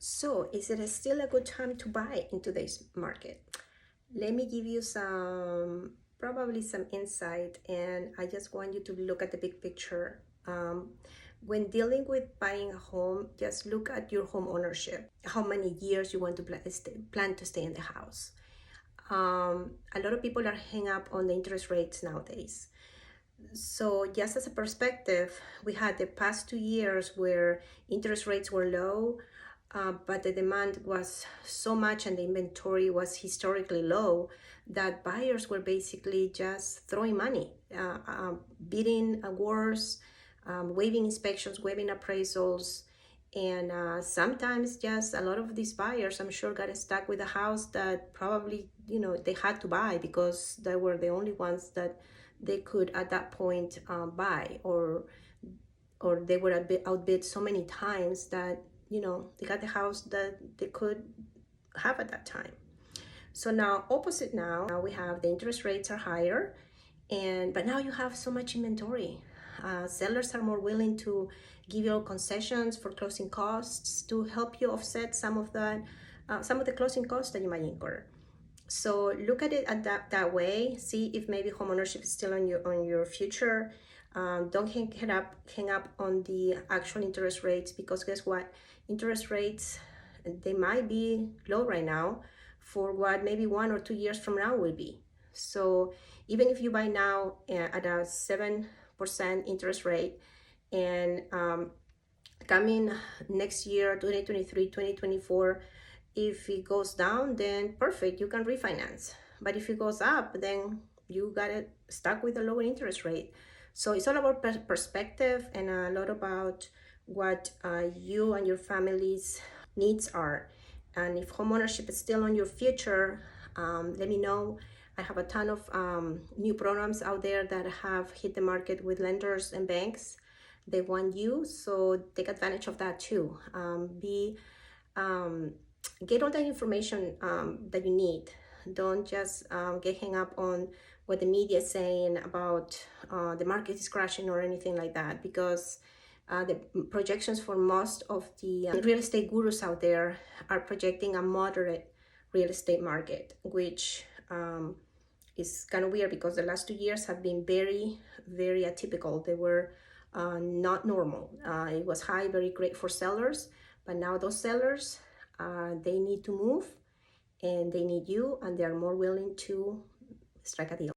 So, is it still a good time to buy in today's market? Let me give you probably some insight, and I just want you to look at the big picture. When dealing with buying a home, just look at your home ownership, how many years you want to plan to stay in the house. A lot of people are hung up on the interest rates nowadays. So just as a perspective, we had the past 2 years where interest rates were low, but the demand was so much and the inventory was historically low that buyers were basically just throwing money, bidding wars, waiving inspections, waiving appraisals. And sometimes just a lot of these buyers, I'm sure, got stuck with a house that probably, they had to buy because they were the only ones that they could at that point buy, or they were outbid so many times that they got the house that they could have at that time. So now opposite, now we have the interest rates are higher, but now you have so much inventory. Sellers are more willing to give you concessions for closing costs to help you offset some of the closing costs that you might incur. So look at it that way. See if maybe homeownership is still on your future. Don't hang up on the actual interest rates, because guess what? Interest rates, they might be low right now for what maybe 1 or 2 years from now will be. So even if you buy now at a 7% interest rate, and coming next year, 2023, 2024, if it goes down, then perfect, you can refinance. But if it goes up, then you got it stuck with a lower interest rate. So it's all about perspective and a lot about what you and your family's needs are. And if homeownership is still on your future, let me know. I have a ton of new programs out there that have hit the market with lenders and banks. They want you, so take advantage of that too. Get all the information that you need. Don't just get hung up on what the media is saying about the market is crashing or anything like that, because the projections for most of the real estate gurus out there are projecting a moderate real estate market, which is kind of weird because the last 2 years have been very, very atypical. They were not normal. It was high, very great for sellers, but now those sellers, they need to move, and they need you, and they are more willing to strike a deal.